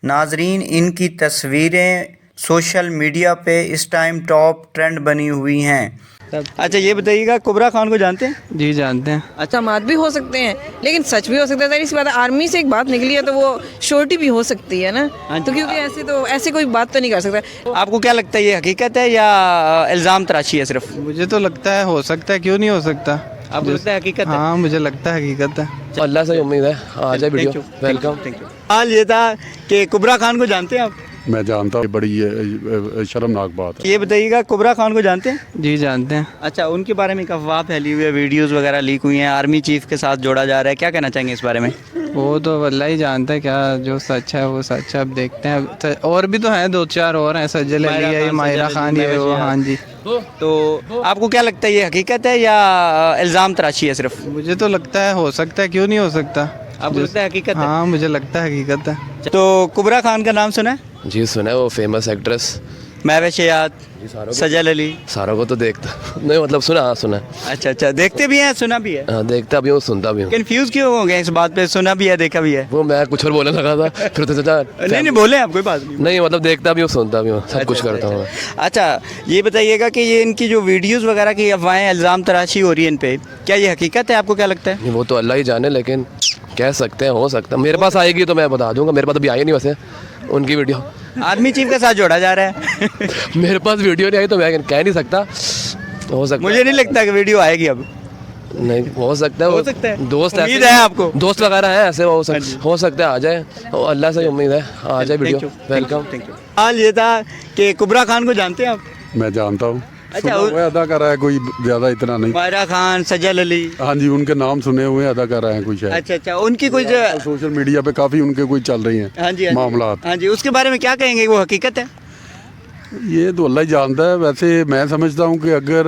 नाजरीन, इनकी तस्वीरें सोशल मीडिया पे इस टाइम टॉप ट्रेंड बनी हुई हैं। अच्छा ये बताइएगा, कुबरा खान को जानते हैं? जी जानते हैं। अच्छा, मात भी हो सकते हैं लेकिन सच भी हो सकता है। ज़ाहिर सी बात है, आर्मी से एक बात निकली है तो वो श्योरिटी भी हो सकती है ना। तो क्योंकि ऐसे कोई बात तो नहीं कर सकता। आपको क्या लगता है, ये हकीकत है या इल्ज़ाम तराशी है सिर्फ? मुझे तो लगता है हो सकता है, क्यों नहीं हो सकता। आपको लगता है हकीकत है? हाँ मुझे लगता है हकीकत है। अल्लाह से उम्मीद है आ जाए वीडियो। वेलकम। हाल ये था कि कुबरा खान को जानते हैं आप? मैं जानता हूँ, बड़ी शर्मनाक बात है। ये बताइएगा, कुबरा खान को जानते हैं? जी जानते हैं। अच्छा, उनके बारे में एक अफवाह फैली हुई है, वीडियोस वगैरह लीक हुई हैं, आर्मी चीफ के साथ जोड़ा जा रहा है, क्या कहना चाहेंगे इस बारे में? वो तो अल्लाह ही जानता है, क्या जो सच है वो सच है। अब देखते हैं, और भी तो हैं, 2-4 और हैं, सज्जल अली है, माहिरा खान ये वो। हाँ जी। तो आपको क्या लगता है, ये हकीकत है या इल्ज़ाम तराशी है सिर्फ? मुझे तो लगता है हो सकता है, क्यों नहीं हो सकता। आपको लगता है हकीकत है? हाँ मुझे लगता है हकीकत है। तो कुबरा खान का नाम सुना है? जी सुना है, वो फेमस एक्ट्रेस महवेशियात, सजल अली। सारों को तो देखता नहीं, मतलब सुना, हाँ सुना है। अच्छा, देखते भी हैं, सुना भी है? हाँ देखता भी हूँ, सुनता भी हूँ। कंफ्यूज क्यों हो गए इस बात पे, सुना भी है देखा भी है? वो मैं कुछ और बोलने लगा था, फिर तो सोचा नहीं बोले आप, कोई बात नहीं, मतलब देखता भी हूँ, सुनता भी हूँ, सब कुछ करता हूँ। अच्छा ये बताइएगा कि ये इनकी जो वीडियोस वगैरह की अफवाहें, इल्ज़ाम तराशी हो रही है इन पे, क्या ये हकीकत है? आपको क्या लगता है? वो तो अल्लाह ही जाने, लेकिन कह सकते हैं, हो सकता है। मेरे पास आएगी तो मैं बता दूंगा, मेरे पास अभी आई नहीं वैसे उनकी वीडियो। आर्मी चीफ के साथ जोड़ा जा रहा है। मेरे पास वीडियो नहीं आई तो मैं कह नहीं सकता। हो सकता मुझे नहीं लगता कि वीडियो आएगी अब। नहीं, हो सकता है, हो सकता है। दोस्त उम्मीद है आपको? दोस्त वगैरह है ऐसे, हो सकता है आ जाए, अल्लाह से उम्मीद है आ जाए वीडियो। वेलकम। हाल ये था कि कुबरा खान को जानते हैं आप? मैं जानता हूँ। अच्छा, वो अदा कर रहा है, कोई ज्यादा इतना नहीं। माहिरा खान, सजल अली। हाँ जी, उनके नाम सुने हुए अदा कर रहे हैं कुछ है। अच्छा, उनकी कुछ सोशल मीडिया पे काफी उनके कोई चल रही हैं मामला। हाँ जी, उसके बारे में क्या कहेंगे, वो हकीकत है? ये तो अल्लाह ही जानता है। वैसे मैं समझता हूँ कि अगर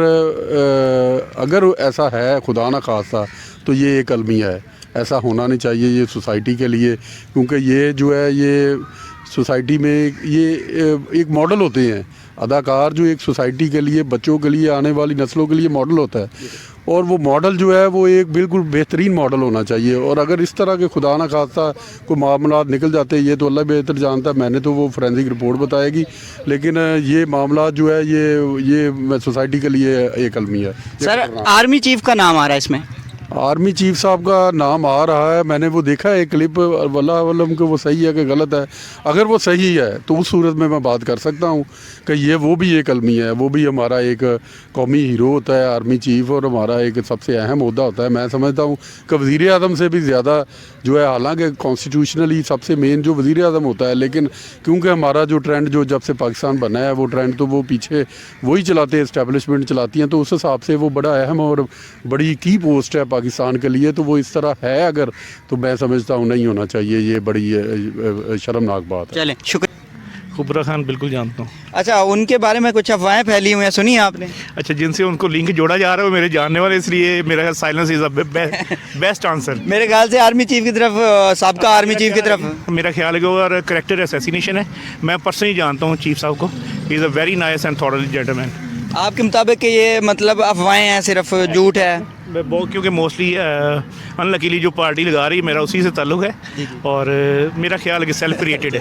ऐसा है, खुदा ना खास्ता, तो ये एक अलमिया है। ऐसा होना नहीं चाहिए ये सोसाइटी के लिए, क्योंकि ये जो है, ये सोसाइटी में ये एक मॉडल होते हैं। अदाकार जो एक सोसाइटी के लिए, बच्चों के लिए, आने वाली नस्लों के लिए मॉडल होता है, और वो मॉडल जो है वो एक बिल्कुल बेहतरीन मॉडल होना चाहिए। और अगर इस तरह के खुदा ना खास्ता कोई मामला निकल जाते हैं, ये तो अल्लाह बेहतर जानता है, मैंने तो वो फोरेंसिक रिपोर्ट बताएगी, लेकिन ये मामला जो है ये सोसाइटी के लिए एक अलमिया है। सर, आर्मी चीफ का नाम आ रहा है इसमें? आर्मी चीफ साहब का नाम आ रहा है, मैंने वो देखा है क्लिप, वल्लाह आलम कि वो सही है कि गलत है। अगर वो सही है तो उस सूरत में मैं बात कर सकता हूँ कि ये वो भी एक अलमिया है, वो भी हमारा एक कौमी हीरो होता है आर्मी चीफ, और हमारा एक सबसे अहम ओहदा होता है। मैं समझता हूँ कि वज़ीर आज़म से भी ज़्यादा जो है, हालांकि कॉन्स्टिट्यूशनली सबसे मेन जो वज़ीर आज़म होता है, लेकिन क्योंकि हमारा जो ट्रेंड जो जब से पाकिस्तान बना है, वो ट्रेंड तो वो पीछे वही चलाते हैं, इस्टेब्लिशमेंट चलाती हैं, तो उस हिसाब से वो बड़ा अहम और बड़ी की पोस्ट है पाकिस्तान के लिए। तो वो इस तरह है अगर, तो मैं समझता हूँ नहीं होना चाहिए, ये बड़ी शर्मनाक बात है। चलें, शुक्रिया। कुबरा खान बिल्कुल जानता हूँ। अच्छा, उनके बारे में कुछ अफवाहें फैली हुई हैं, सुनी है आपने? अच्छा, जिनसे उनको लिंक जोड़ा जा रहा है वो मेरे जानने वाले, इसलिए मेरा silence is a best answer. मेरे ख्याल से आर्मी चीफ की तरफ, साबका आर्मी चीफ की तरफ मेरा ख्याल है कि वो करेक्टर असैसिनेशन है। मैं पर्सनली जानता हूँ चीफ साहब को, he is a very nice and thoroughly gentleman. आपके मुताबिक कि ये मतलब अफवाहें हैं, सिर्फ झूठ है? बहुत, क्योंकि मोस्टली अनलकीली जो पार्टी लगा रही है, मेरा उसी से ताल्लुक है, और मेरा ख्याल है कि सेल्फ क्रिएटेड है।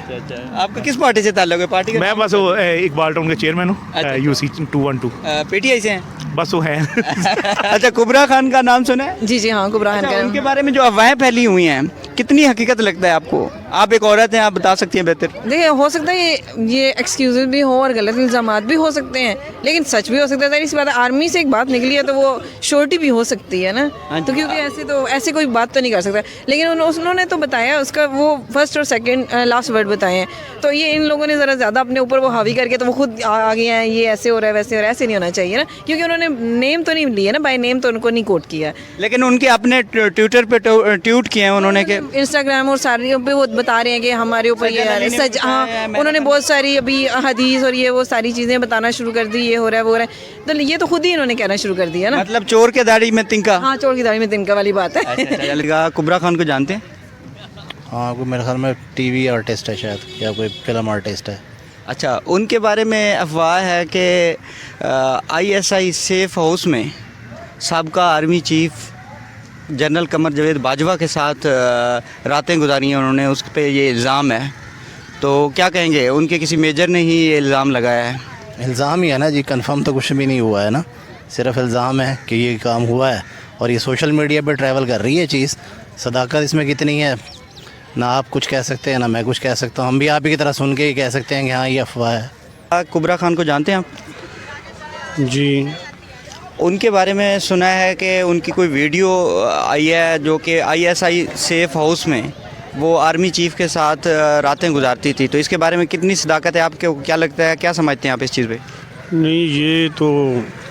आपका किस पार्टी से ताल्लुक है? पार्टी का? मैं बस वो इकबाल टाउन के चेयरमैन हूँ, UC 212। PTI से हैं? बस वो है। अच्छा, कुबरा खान का नाम सुना है? जी हाँ, कुबरा खान अच्छा, का। उनके बारे में जो अफवाहें फैली हुई हैं, कितनी हकीकत लगता है आपको? आप एक औरत हैं, आप बता सकती हैं बेहतर। देखिए, हो सकता है ये एक्सक्यूज भी हो और गलत इल्ज़ामात भी हो सकते हैं, लेकिन सच भी हो सकता है। ज़ाहिर सी बात है, आर्मी से एक बात निकली है तो वो श्योरिटी भी हो सकती है ना। तो क्योंकि ऐसे कोई बात तो नहीं कर सकता, लेकिन उन्होंने तो बताया, उसका वो फर्स्ट और सेकंड लास्ट वर्ड बताए हैं। तो ये इन लोगों ने ज़रा ज़्यादा अपने ऊपर वो हावी करके तो वो खुद आ गए हैं, ये ऐसे हो रहा है, वैसे हो रहा है, ऐसे नहीं होना चाहिए ना, क्योंकि उन्होंने नेम तो नहीं लिया ना, बाय नेम तो उनको नहीं कोट किया। लेकिन उनके अपने ट्विटर पे ट्वीट किए हैं उन्होंने, के इंस्टाग्राम और सारी पे वो बता रहे हैं कि हमारे ऊपर ये सच। हाँ, उन्होंने बहुत सारी अभी हदीस और ये वो सारी चीज़ें बताना शुरू कर दी, ये हो रहा है, वो हो रहा है। तो ये तो खुद ही इन्होंने कहना शुरू कर दिया ना, मतलब चोर के दाढ़ी में तिनका। हाँ, चोर की दाढ़ी में तिनका वाली बात है। कुबरा खान को जानते हैं? हाँ, वो मेरे ख्याल में टीवी आर्टिस्ट है शायद, या कोई फिल्म आर्टिस्ट है। अच्छा, उनके बारे में अफवाह है कि ISI सेफ हाउस में साबका army chief general Qamar Javed Bajwa के साथ रातें गुजारी हैं उन्होंने, उस पर ये इल्ज़ाम है। तो तो क्या कहेंगे, उनके किसी मेजर ने ही ये इल्ज़ाम लगाया है? इल्ज़ाम ही है ना जी, कंफर्म तो कुछ भी नहीं हुआ है ना, सिर्फ इल्ज़ाम है कि ये काम हुआ है और ये सोशल मीडिया पे ट्रैवल कर रही है चीज़। सदाकत इसमें कितनी है, ना आप कुछ कह सकते हैं ना मैं कुछ कह सकता हूँ। हम भी आप ही की तरह सुन के ही कह सकते हैं कि हाँ ये अफवाह है। कुबरा खान को जानते हैं आप? जी उनके बारे में सुना है कि उनकी कोई वीडियो आई है जो कि आईएसआई सेफ हाउस में वो आर्मी चीफ के साथ रातें गुजारती थी, तो इसके बारे में कितनी सदाकत है आपको, क्या लगता है, क्या समझते हैं आप इस चीज़ पे? नहीं, ये तो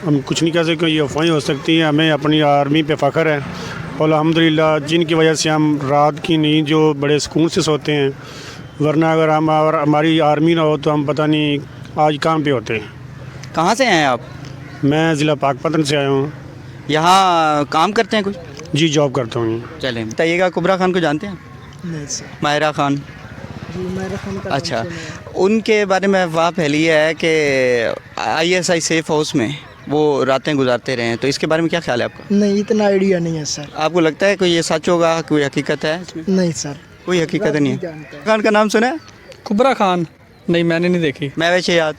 हम कुछ नहीं कह सकते, ये अफवाहें हो सकती हैं। हमें अपनी आर्मी पे फ़ख्र है और अल्हम्दुलिल्लाह जिनकी वजह से हम रात की नींद जो बड़े सुकून से सोते हैं, वरना अगर हम और हमारी आर्मी ना हो तो हम पता नहीं आज कहाँ पे होते। कहाँ से हैं आप? मैं ज़िला पाकपतन से आया हूँ। यहाँ काम करते हैं कुछ? जी जॉब करता हूँ। चलें, बताइएगा, कुबरा खान को जानते हैं? नहीं सर। माहिरा खान? जी माहिरा खान का अच्छा, उनके बारे में अफवाह फैली है कि आईएसआई सेफ हाउस में वो रातें गुजारते रहे हैं, तो इसके बारे में क्या ख्याल है आपका? नहीं, इतना आइडिया नहीं है सर। आपको लगता है कोई ये सच होगा, कोई हकीकत है इसमें? नहीं सर, कोई हकीकत नहीं है। खान का नाम सुना है? कुबरा खान? नहीं, मैंने नहीं देखी। मैं वैसे याद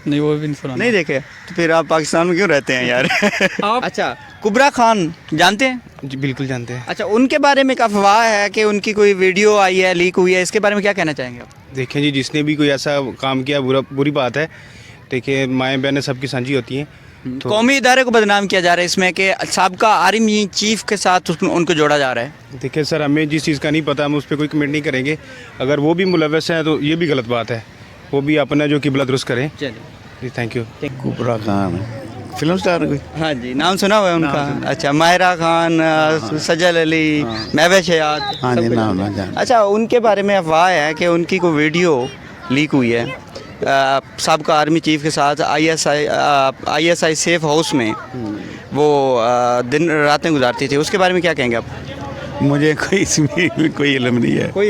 नहीं, वो भी नहीं सुना। नहीं देखे, तो फिर आप पाकिस्तान में क्यों रहते हैं यार? आप? अच्छा, कुबरा खान जानते हैं? जी बिल्कुल जानते हैं। अच्छा, उनके बारे में एक अफवाह है कि उनकी कोई वीडियो आई है, लीक हुई है, इसके बारे में क्या कहना चाहेंगे आप? देखें जी, जिसने भी कोई ऐसा काम किया बुरी बात है। देखिए, माएँ बहनें सबकी साझी होती हैं। तो कौमी इदारे को बदनाम किया जा रहा है इसमें कि साबका आर्मी चीफ के साथ उनको जोड़ा जा रहा है। देखिए सर, हमें जिस चीज़ का नहीं पता हम उस पर कोई कमेंट नहीं करेंगे। अगर वो भी मुलव्वस हैं तो ये भी गलत बात है, वो भी अपना जो किबला दुरुस्त करें। चलिए, जी thank you. Kubra Khan film star कोई? हाँ जी, नाम सुना हुआ है उनका? अच्छा, माहिरा खान, सजल अली, महवेश हयात? हाँ जी, नाम ना जान। अच्छा, उनके बारे में अफवाह है कि उनकी कोई वीडियो लीक हुई है साबका आर्मी चीफ के साथ आईएसआई सेफ हाउस में वो दिन रातें गुजारती थी, उसके बारे में क्या कहेंगे आप? मुझे कोई इसमें कोई इल्म नहीं है। कोई